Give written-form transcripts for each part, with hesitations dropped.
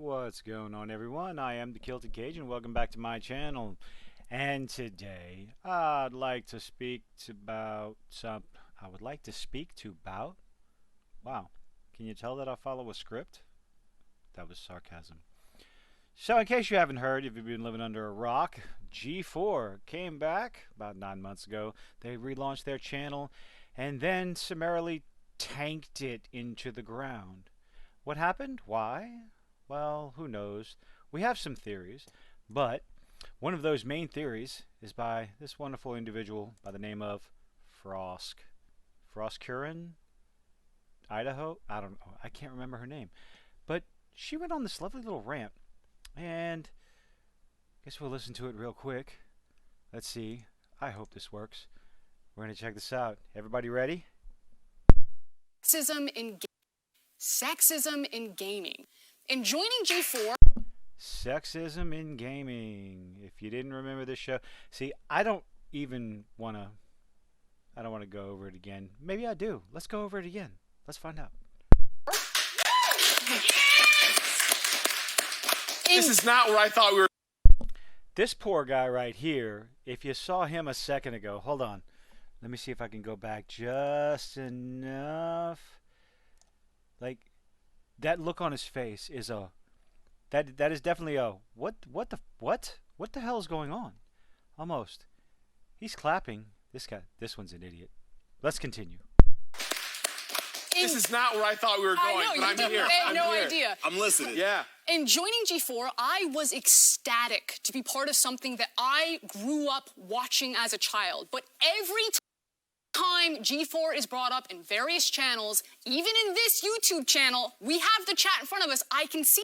What's going on, everyone? I am the Kilted Cage, and welcome back to my channel. And today, I'd like to speak to about some. I would like to speak to about. Wow, can you tell that I follow a script? That was sarcasm. So, in case you haven't heard, if you've been living under a rock, G4 came back about 9 months ago. They relaunched their channel, and then summarily tanked it into the ground. What happened? Why? Well, who knows? We have some theories, but one of those main theories is by this wonderful individual by the name of Frosk. Froskurin? Idaho? I don't know. I can't remember her name. But she went on this lovely little rant, and I guess we'll listen to it real quick. Let's see. I hope this works. We're going to check this out. Everybody ready? Sexism in gaming. In joining G4, Sexism in gaming. If you didn't remember this show, see, I don't want to go over it again. Maybe I do. Let's go over it again. Let's find out. This is not where I thought we were. This poor guy right here, if you saw him a second ago, hold on. Let me see if I can go back just enough. Like, that look on his face is that is definitely a what the hell is going on? Almost. He's clapping. This one's an idiot. Let's continue. This is not where I thought we were going, but I'm here. I had no idea. I'm listening. Yeah. In joining G4, I was ecstatic to be part of something that I grew up watching as a child. But every time G4 is brought up in various channels, even in this YouTube channel, we have the chat in front of us. I can see.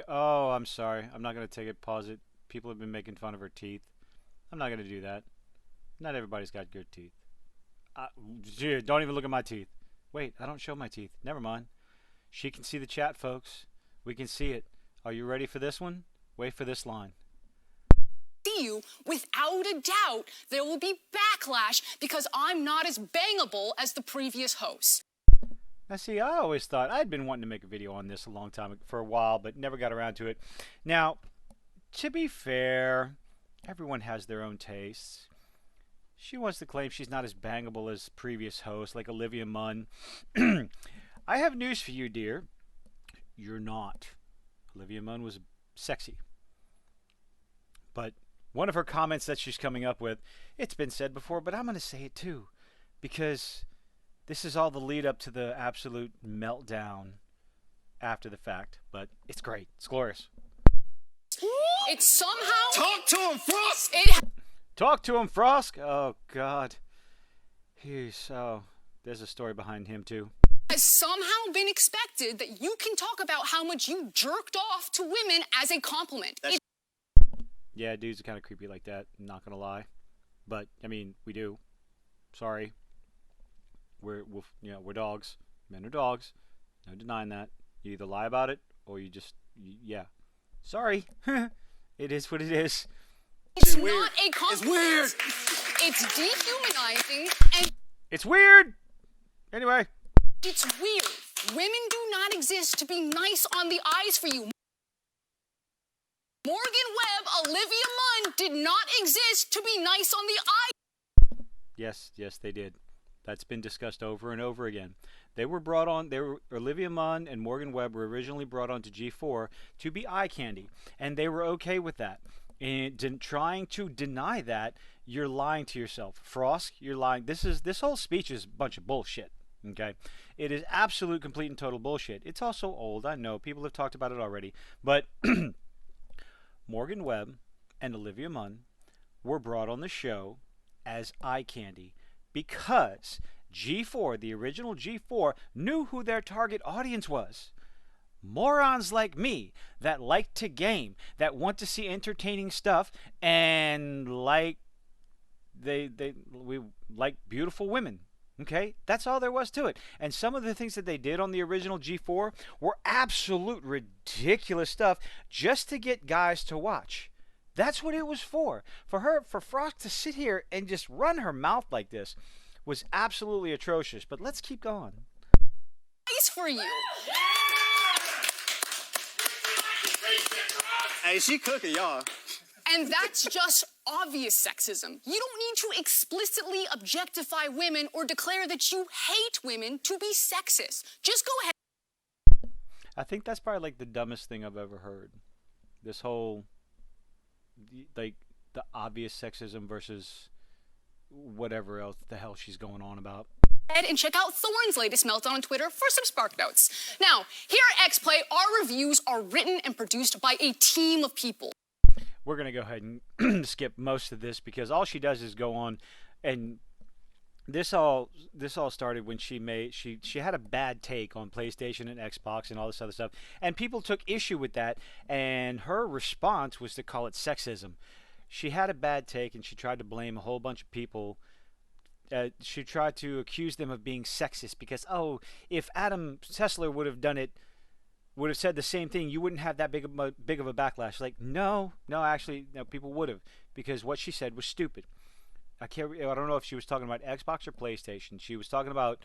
Oh, I'm sorry. I'm not going to take it. Pause it. People have been making fun of her teeth. I'm not going to do that. Not everybody's got good teeth. Dude, don't even look at my teeth. Wait, I don't show my teeth. Never mind. She can see the chat, folks. We can see it. Are you ready for this one? Wait for this line. You, without a doubt, there will be backlash because I'm not as bangable as the previous host. Now, see, I always thought I'd been wanting to make a video on this a long time for a while, but never got around to it. Now, to be fair, everyone has their own tastes. She wants to claim she's not as bangable as previous hosts like Olivia Munn. I have news for you, dear. You're not. Olivia Munn was sexy. But one of her comments that she's coming up with, it's been said before, but I'm going to say it too, because this is all the lead up to the absolute meltdown after the fact. But it's great. It's glorious. It's somehow... Talk to him, Frost! Talk to him, Frosk. Oh, God. There's a story behind him, too. Has somehow been expected that you can talk about how much you jerked off to women as a compliment. Yeah, dudes are kind of creepy like that, I'm not going to lie. But, I mean, we do. Sorry. We're dogs. Men are dogs. No denying that. You either lie about it, or you just, yeah. Sorry. It is what it is. It's not a compliment. It's weird. It's dehumanizing and... It's weird! Anyway. It's weird. Women do not exist to be nice on the eyes for you. Morgan Webb, Olivia Munn did not exist to be nice on the eye. Yes, they did. That's been discussed over and over again. Olivia Munn and Morgan Webb were originally brought on to G4 to be eye candy, and they were okay with that. And trying to deny that, you're lying to yourself. Frosk, you're lying. This whole speech is a bunch of bullshit. Okay? It is absolute, complete, and total bullshit. It's also old, I know. People have talked about it already. But Morgan Webb and Olivia Munn were brought on the show as eye candy because G4, the original G4, knew who their target audience was. Morons like me that like to game, that want to see entertaining stuff, and we like beautiful women. Okay, that's all there was to it. And some of the things that they did on the original G4 were absolute ridiculous stuff just to get guys to watch. That's what it was for. For Frost to sit here and just run her mouth like this was absolutely atrocious. But let's keep going. Nice for you. Hey, she cooking, y'all. And that's just obvious sexism. You don't need to explicitly objectify women or declare that you hate women to be sexist. Just go ahead. I think that's probably like the dumbest thing I've ever heard. This whole, like, the obvious sexism versus whatever else the hell she's going on about. And check out Thorne's latest meltdown on Twitter for some spark notes. Now, here at X-Play, our reviews are written and produced by a team of people. We're going to go ahead and skip most of this because all she does is go on, and this all started when she had a bad take on PlayStation and Xbox and all this other stuff, and people took issue with that, and her response was to call it sexism. She had a bad take and she tried to blame a whole bunch of people. She tried to accuse them of being sexist because, oh, if Adam Sessler would have done it, would have said the same thing, you wouldn't have that big of a backlash. Like, no, actually, no, people would have, because what she said was stupid. I don't know if she was talking about Xbox or PlayStation. She was talking about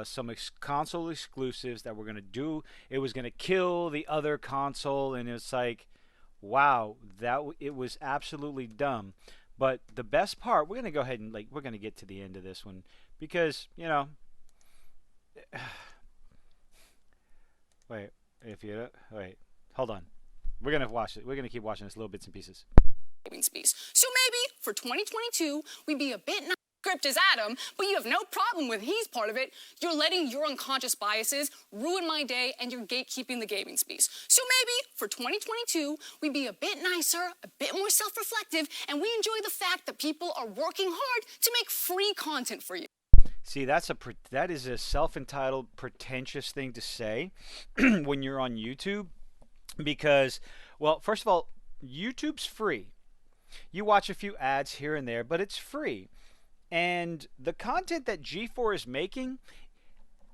some console exclusives that were going to do. It was going to kill the other console, and it's like, wow, it was absolutely dumb. But the best part, we're going to go ahead and we're going to get to the end of this one because, you know, wait, hold on. We're going to watch it. We're going to keep watching this little bits and pieces. So maybe for 2022, we'd be a bit not script as Adam, but you have no problem with he's part of it. You're letting your unconscious biases ruin my day, and you're gatekeeping the gaming space. So maybe for 2022, we'd be a bit nicer, a bit more self-reflective, and we enjoy the fact that people are working hard to make free content for you. See, that is a self-entitled, pretentious thing to say when you're on YouTube, because, well, first of all, YouTube's free. You watch a few ads here and there, but it's free. And the content that G4 is making,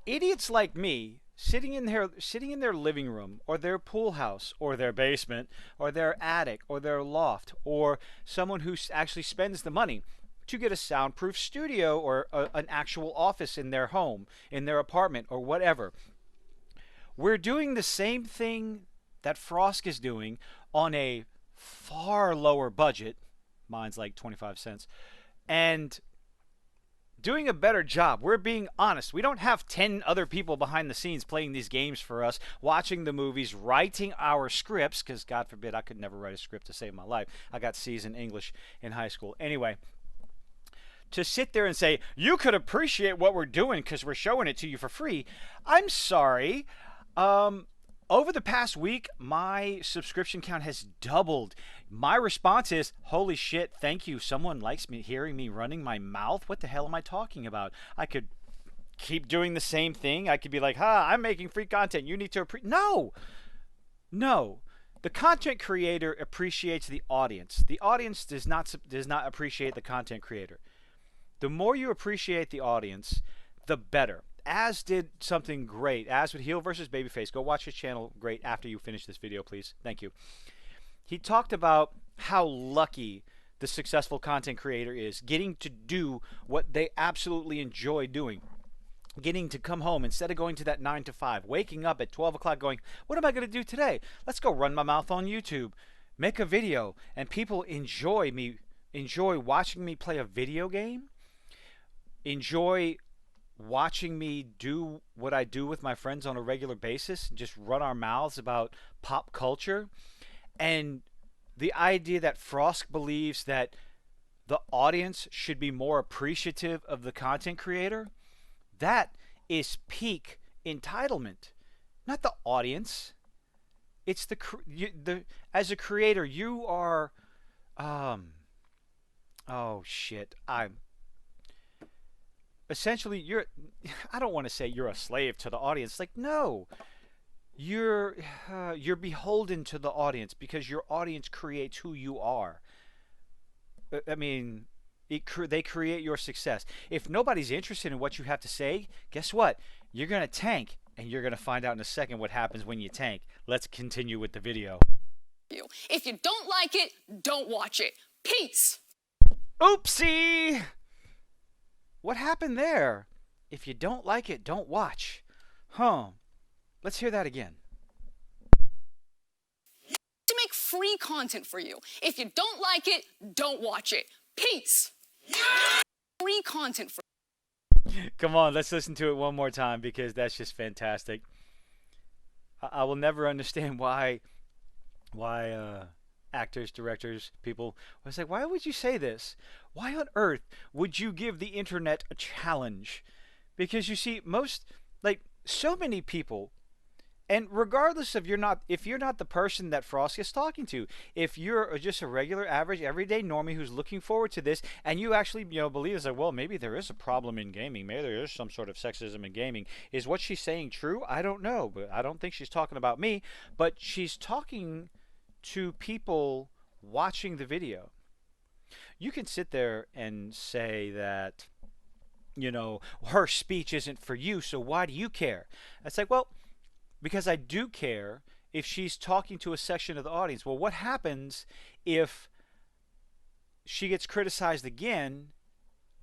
idiots like me, sitting in their living room or their pool house or their basement or their attic or their loft, or someone who actually spends the money to get a soundproof studio or an actual office in their home, in their apartment, or whatever. We're doing the same thing that Frosk is doing on a far lower budget. Mine's like 25 cents. And doing a better job. We're being honest. We don't have 10 other people behind the scenes playing these games for us, watching the movies, writing our scripts, because God forbid I could never write a script to save my life. I got C's in English in high school. Anyway, to sit there and say, you could appreciate what we're doing because we're showing it to you for free. I'm sorry. Over the past week, my subscription count has doubled. My response is, holy shit, thank you. Someone likes me hearing me running my mouth. What the hell am I talking about? I could keep doing the same thing. I could be like, I'm making free content. You need to appreciate. No. The content creator appreciates the audience. The audience does not appreciate the content creator. The more you appreciate the audience, the better. Az did something great. Az with Heel versus Babyface. Go watch his channel. Great. After you finish this video, please. Thank you. He talked about how lucky the successful content creator is, getting to do what they absolutely enjoy doing. Getting to come home instead of going to that 9 to 5. Waking up at 12 o'clock going, what am I going to do today? Let's go run my mouth on YouTube. Make a video. And people enjoy watching me play a video game. Enjoy watching me do what I do with my friends on a regular basis, just run our mouths about pop culture. And the idea that Frosk believes that the audience should be more appreciative of the content creator, that is peak entitlement. Not the audience. It's as a creator, you are essentially, I don't want to say you're a slave to the audience. Like, no, you're beholden to the audience because your audience creates who you are. I mean, they create your success. If nobody's interested in what you have to say, guess what? You're going to tank, and you're going to find out in a second what happens when you tank. Let's continue with the video. If you don't like it, don't watch it. Peace. Oopsie! What happened there? If you don't like it, don't watch. Let's hear that again. free content for you. If you don't like it, don't watch it. Peace. Free content for Come on, let's listen to it one more time because that's just fantastic. I will never understand why actors, directors, people was like, why would you say this? Why on earth would you give the internet a challenge? Because you see, so many people, and regardless of if you're not the person that Frost is talking to, if you're just a regular, average, everyday normie who's looking forward to this, and you actually believe it's like, well, maybe there is a problem in gaming, maybe there is some sort of sexism in gaming. Is what she's saying true? I don't know, but I don't think she's talking about me. But she's talking to people watching the video. You can sit there and say that her speech isn't for you, so why do you care? It's like, well, because I do care if she's talking to a section of the audience. Well, what happens if she gets criticized again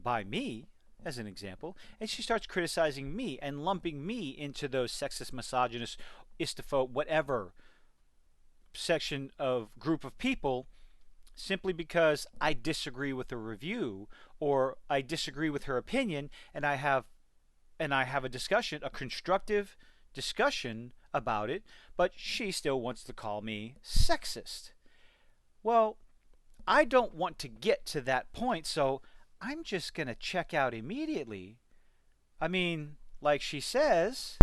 by me, as an example, and she starts criticizing me and lumping me into those sexist, misogynist, istophobe, whatever section of group of people, simply because I disagree with the review or I disagree with her opinion, and I have a discussion, a constructive discussion about it, but she still wants to call me sexist. Well, I don't want to get to that point, so I'm just going to check out immediately. I mean, like she says,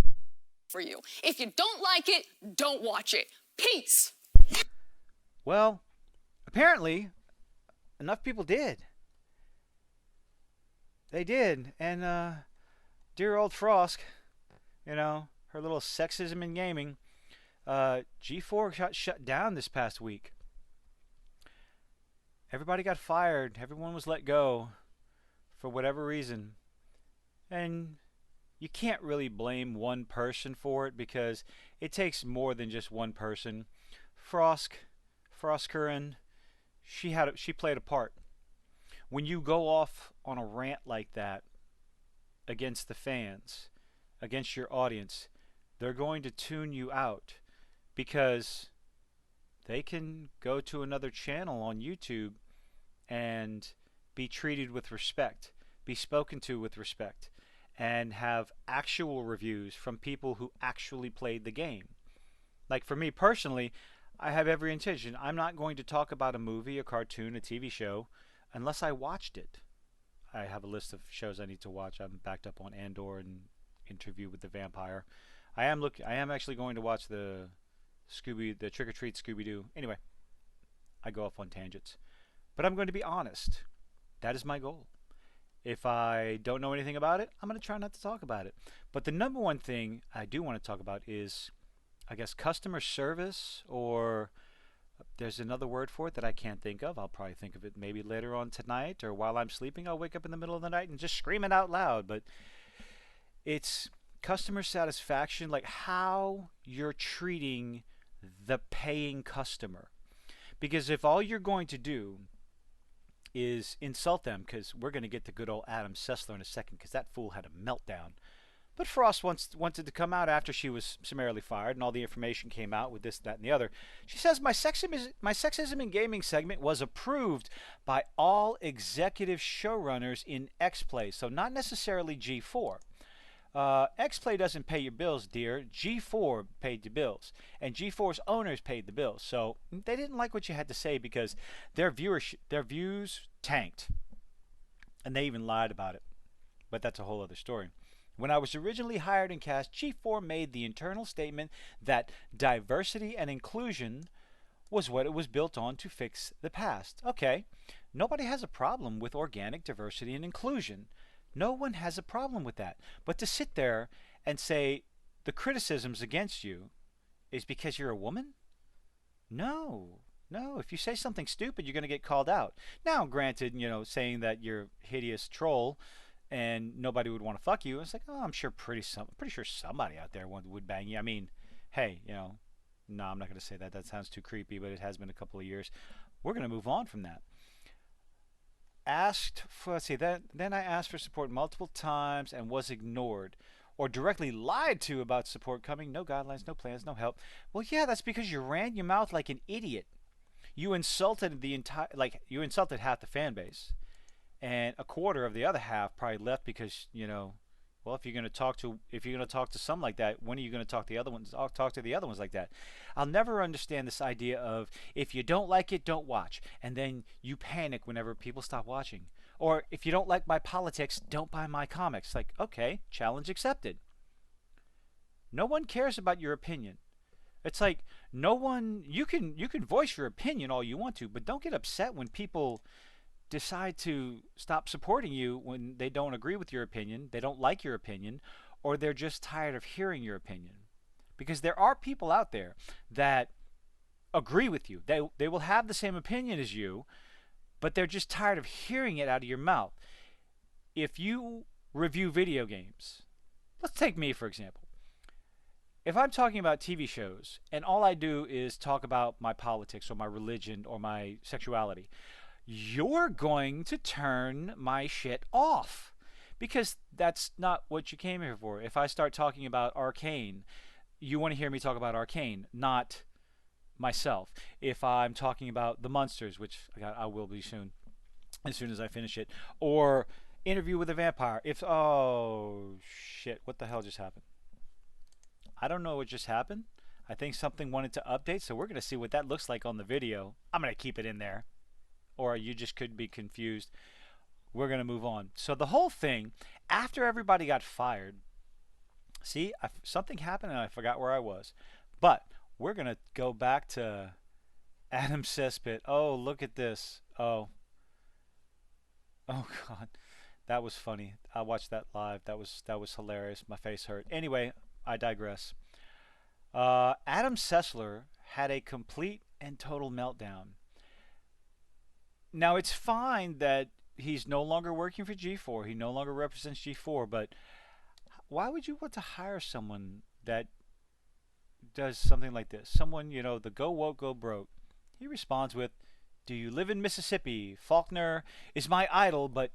for you. If you don't like it, don't watch it. Peace. Well, apparently enough people did. They did. And dear old Frosk, her little sexism in gaming, G4 got shut down this past week. Everybody got fired. Everyone was let go for whatever reason. And you can't really blame one person for it because it takes more than just one person. Froskeren, she played a part. When you go off on a rant like that against the fans, against your audience, they're going to tune you out because they can go to another channel on YouTube and be treated with respect, be spoken to with respect, and have actual reviews from people who actually played the game. Like for me personally, I have every intention. I'm not going to talk about a movie, a cartoon, a TV show unless I watched it. I have a list of shows I need to watch. I'm backed up on Andor and Interview with the Vampire. I am actually going to watch the Trick or Treat Scooby-Doo. Anyway, I go off on tangents. But I'm going to be honest. That is my goal. If I don't know anything about it, I'm going to try not to talk about it. But the number one thing I do want to talk about is, I guess, customer service, or there's another word for it that I can't think of. I'll probably think of it maybe later on tonight, or while I'm sleeping, I'll wake up in the middle of the night and just scream it out loud. But it's customer satisfaction, like how you're treating the paying customer. Because if all you're going to do is insult them, because we're going to get to good old Adam Sessler in a second, because that fool had a meltdown. But Frost wanted to come out after she was summarily fired and all the information came out with this, that, and the other. She says, my sexism in gaming segment was approved by all executive showrunners in X-Play, so not necessarily G4. X-Play doesn't pay your bills, dear. G4 paid the bills, and G4's owners paid the bills. So they didn't like what you had to say because their views tanked, and they even lied about it. But that's a whole other story. When I was originally hired and cast, G4 made the internal statement that diversity and inclusion was what it was built on to fix the past. Okay, nobody has a problem with organic diversity and inclusion. No one has a problem with that. But to sit there and say the criticisms against you is because you're a woman? No. No, if you say something stupid, you're going to get called out. Now, granted, saying that you're a hideous troll and nobody would want to fuck you, it's like, oh, I'm pretty sure somebody out there would bang you. I mean, hey, no, I'm not going to say that. That sounds too creepy, but it has been a couple of years. We're going to move on from that. Then I asked for support multiple times and was ignored or directly lied to about support coming. No guidelines, no plans, no help. Well, yeah, that's because you ran your mouth like an idiot. you insulted the entire, like, you insulted half the fan base, and a quarter of the other half probably left because, well, if you're going to talk to some like that, when are you going to talk to the other ones? I'll talk to the other ones like that. I'll never understand this idea of, if you don't like it, don't watch, and then you panic whenever people stop watching. Or, if you don't like my politics, don't buy my comics. Like, okay, challenge accepted. No one cares about your opinion. It's like, no one, you can voice your opinion all you want to, but don't get upset when people decide to stop supporting you when they don't agree with your opinion, they don't like your opinion, or they're just tired of hearing your opinion. Because there are people out there that agree with you. They will have the same opinion as you, but they're just tired of hearing it out of your mouth. If you review video games, let's take me for example. If I'm talking about TV shows and all I do is talk about my politics or my religion or my sexuality, you're going to turn my shit off, because that's not what you came here for. If I start talking about Arcane, you want to hear me talk about Arcane, not myself. If I'm talking about the Munsters, which I will be soon, as soon as I finish it, or Interview with a Vampire. Oh shit, what the hell just happened? I don't know what just happened. I think something wanted to update, so we're going to see what that looks like on the video. I'm going to keep it in there. Or you just could be confused. We're going to move on. So the whole thing, after everybody got fired, see, something happened and I forgot where I was. But we're going to go back to Adam Cesspit. Oh, look at this. Oh God, that was funny. I watched that live. That was hilarious. My face hurt. Anyway, I digress. Adam Sessler had a complete and total meltdown. Now, it's fine that he's no longer working for G4. He no longer represents G4, but why would you want to hire someone that does something like this? Someone, the go woke, go broke. He responds with, "Do you live in Mississippi? Faulkner is my idol, but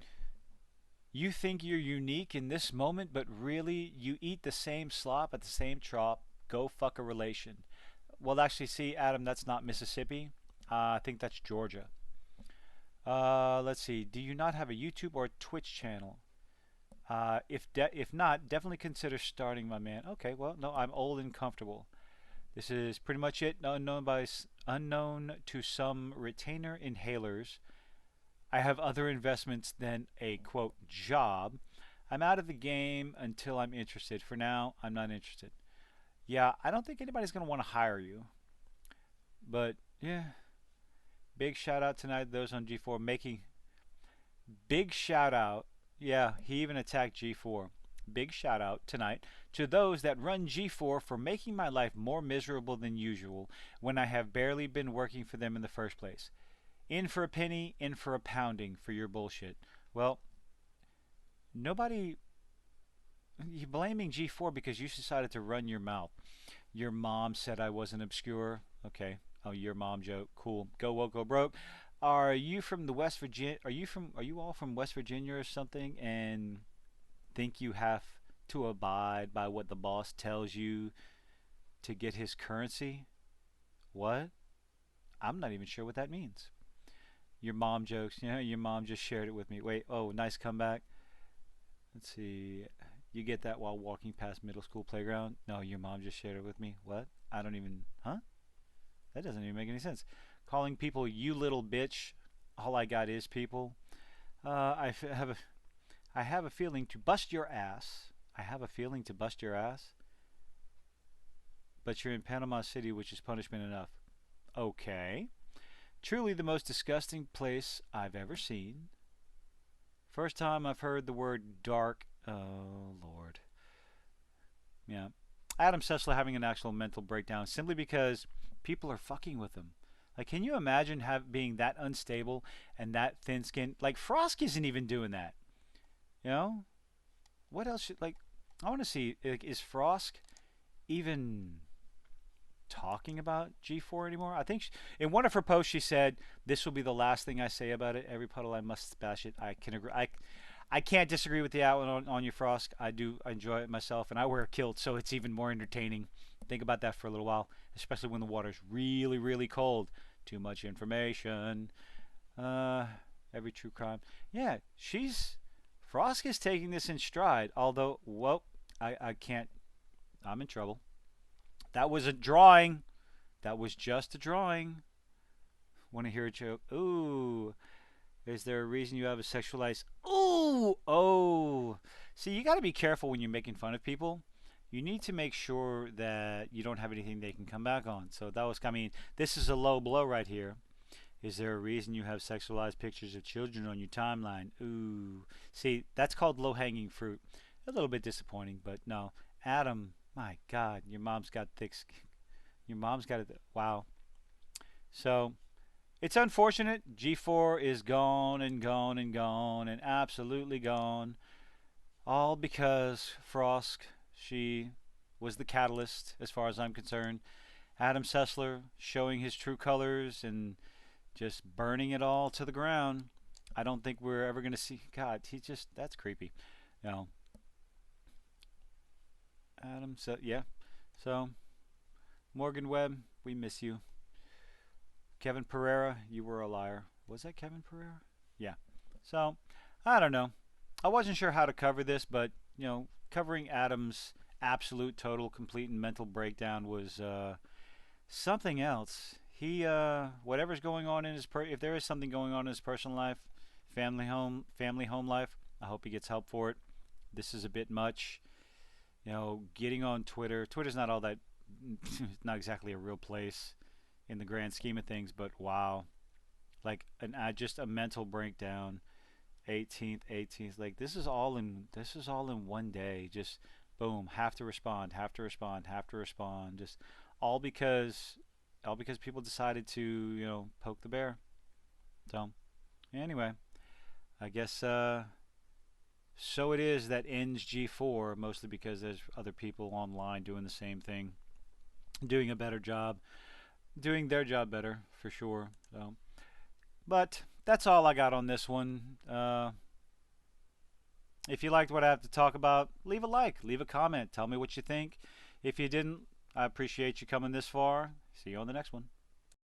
you think you're unique in this moment, but really you eat the same slop at the same trough. Go fuck a relation." Well, actually, see, Adam, that's not Mississippi. I think that's Georgia. Let's see. Do you not have a YouTube or a Twitch channel? If not, definitely consider starting, my man. Okay, well, no, I'm old and comfortable. This is pretty much it. Unknown to some retainer inhalers. I have other investments than a, quote, job. I'm out of the game until I'm interested. For now, I'm not interested. Yeah, I don't think anybody's going to want to hire you. But, yeah. Big shout out tonight to those on G4 making... Big shout out. Yeah, he even attacked G4. Big shout out tonight to those that run G4 for making my life more miserable than usual when I have barely been working for them in the first place. In for a penny, in for a pounding for your bullshit. Well, nobody... You're blaming G4 because you decided to run your mouth. Your mom said I wasn't obscure. Okay. Oh, your mom joke. Cool. Go woke, go broke. Are you from the West Virginia? Are you all from West Virginia or something and think you have to abide by what the boss tells you to get his currency? What? I'm not even sure what that means. Your mom jokes. Your mom just shared it with me. Wait. Oh, nice comeback. Let's see. You get that while walking past middle school playground? No, your mom just shared it with me. What? I don't even... Huh? That doesn't even make any sense. Calling people you little bitch. All I got is people. I have a feeling to bust your ass. I have a feeling to bust your ass. But you're in Panama City, which is punishment enough. Okay. Truly the most disgusting place I've ever seen. First time I've heard the word dark. Oh, Lord. Yeah. Adam Sessler having an actual mental breakdown simply because people are fucking with him. Like, can you imagine being that unstable and that thin-skinned? Like, Frost isn't even doing that. You know? What else should, like, I want to see, is Frost even talking about G4 anymore? I think in one of her posts she said, "This will be the last thing I say about it. Every puddle I must splash it." I can agree. I can't disagree with the outline on you, Frost. I do enjoy it myself, and I wear a kilt, so it's even more entertaining. Think about that for a little while, especially when the water's really, really cold. Too much information. Every true crime. Yeah, Frosk is taking this in stride. Although, well, I can't. I'm in trouble. That was a drawing. That was just a drawing. Want to hear a joke? Ooh. Is there a reason you have a sexualized? Ooh. Oh. See, you got to be careful when you're making fun of people. You need to make sure that you don't have anything they can come back on. So that was, I mean, this is a low blow right here. Is there a reason you have sexualized pictures of children on your timeline? Ooh. See, that's called low-hanging fruit. A little bit disappointing, but no. Adam, my God, your mom's got thick skin. Your mom's got it. Wow. So, it's unfortunate. G4 is gone and gone and gone and absolutely gone. All because Frosk, she was the catalyst as far as I'm concerned. Adam Sessler showing his true colors and just burning it all to the ground. I don't think we're ever going to see. God, that's creepy. You know, Adam, so yeah. So, Morgan Webb, we miss you. Kevin Pereira, you were a liar. Was that Kevin Pereira? Yeah. So, I don't know. I wasn't sure how to cover this, but, you know, covering Adam's absolute, total, complete, and mental breakdown was something else. He, whatever's going on in his if there is something going on in his personal life, family home life, I hope he gets help for it. This is a bit much. You know, getting on Twitter. Twitter's not all that, not exactly a real place in the grand scheme of things, but wow. Like, just a mental breakdown. 18th, like this is all in one day. Just boom, have to respond, just all because people decided to, you know, poke the bear. So anyway, I guess so it is that ends G4, mostly because there's other people online doing the same thing, doing a better job, doing their job better for sure. So, but that's all I got on this one. If you liked what I have to talk about, leave a like, leave a comment, tell me what you think. If you didn't, I appreciate you coming this far. See you on the next one.